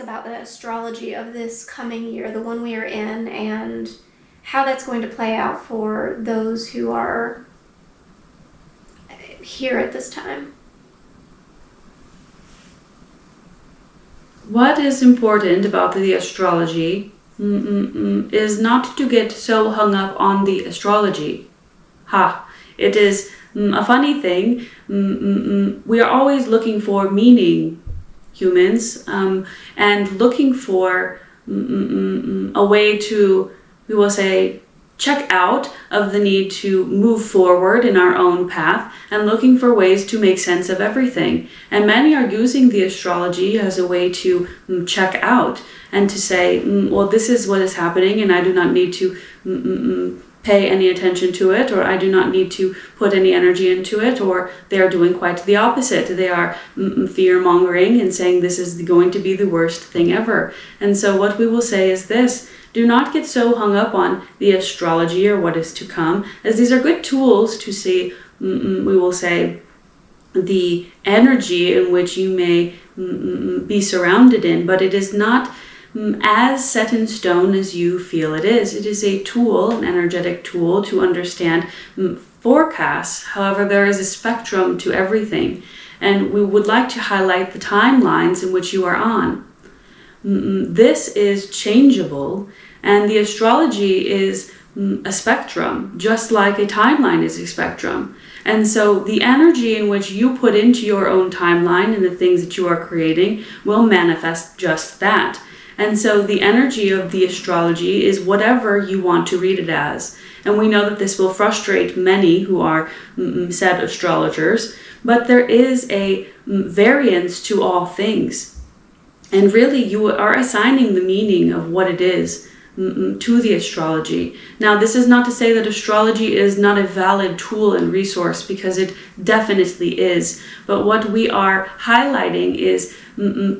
about the astrology of this coming year, the one we are in, and how that's going to play out for those who are here at this time. What is important about the astrology is not to get so hung up on the astrology. It is a funny thing. We are always looking for meaning, humans, and looking for a way to, we will say, check out of the need to move forward in our own path and looking for ways to make sense of everything. And many are using the astrology as a way to check out and to say, well, this is what is happening and I do not need to pay any attention to it, or I do not need to put any energy into it, or they are doing quite the opposite. They are fear-mongering and saying this is going to be the worst thing ever. And so what we will say is this: do not get so hung up on the astrology or what is to come, as these are good tools to see, we will say, the energy in which you may be surrounded in, but it is not as set in stone as you feel it is. It is a tool, an energetic tool to understand forecasts. However, there is a spectrum to everything, and we would like to highlight the timelines in which you are on. This is changeable, and the astrology is a spectrum, just like a timeline is a spectrum. And so the energy in which you put into your own timeline and the things that you are creating will manifest just that. And so the energy of the astrology is whatever you want to read it as. And we know that this will frustrate many who are said astrologers, but there is a variance to all things. And really you are assigning the meaning of what it is to the astrology. Now, this is not to say that astrology is not a valid tool and resource, because it definitely is. But what we are highlighting is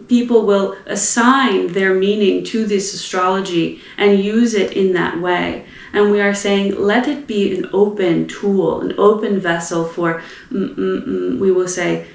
people will assign their meaning to this astrology and use it in that way. And we are saying, let it be an open tool, an open vessel for, we will say,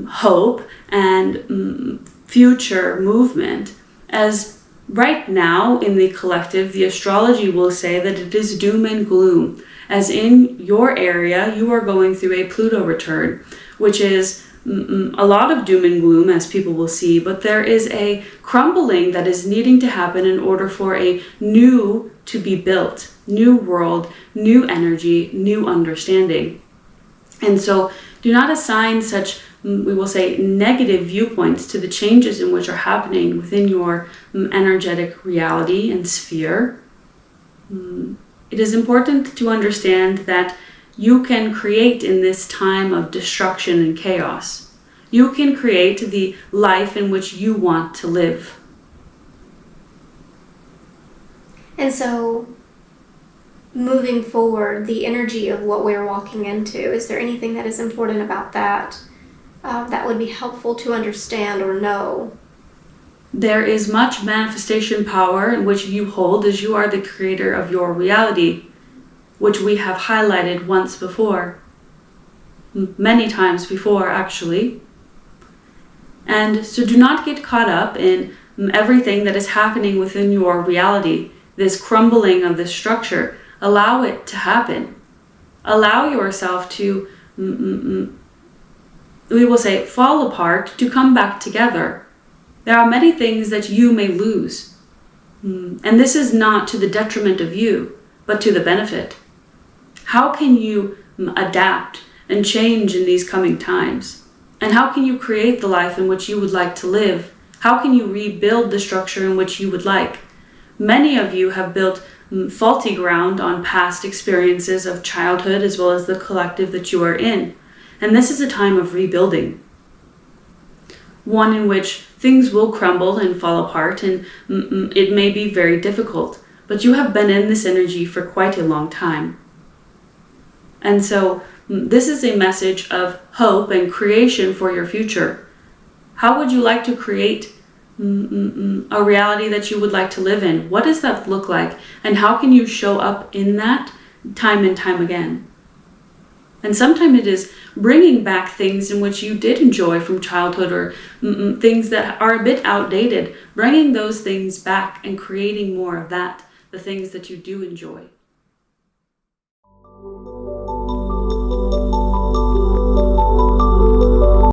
hope and future movement. As right now in the collective, the astrology will say that it is doom and gloom. As in your area, you are going through a Pluto return, which is a lot of doom and gloom, as people will see, but there is a crumbling that is needing to happen in order for a new to be built, new world, new energy, new understanding. And so do not assign such, we will say, negative viewpoints to the changes in which are happening within your energetic reality and sphere. It is important to understand that you can create in this time of destruction and chaos. You can create the life in which you want to live. And so, moving forward, the energy of what we're walking into, is there anything that is important about that that would be helpful to understand or know? There is much manifestation power in which you hold, as you are the creator of your reality, which we have highlighted once before, many times before actually. And so do not get caught up in everything that is happening within your reality, this crumbling of this structure. Allow it to happen. Allow yourself to, we will say, fall apart to come back together. There are many things that you may lose. And this is not to the detriment of you, but to the benefit. How can you adapt and change in these coming times? And how can you create the life in which you would like to live? How can you rebuild the structure in which you would like? Many of you have built faulty ground on past experiences of childhood as well as the collective that you are in. And this is a time of rebuilding. One in which things will crumble and fall apart, and it may be very difficult. But you have been in this energy for quite a long time. And so this is a message of hope and creation for your future. How would you like to create a reality that you would like to live in? What does that look like? And how can you show up in that time and time again? And sometimes it is bringing back things in which you did enjoy from childhood, or things that are a bit outdated, bringing those things back and creating more of that, the things that you do enjoy.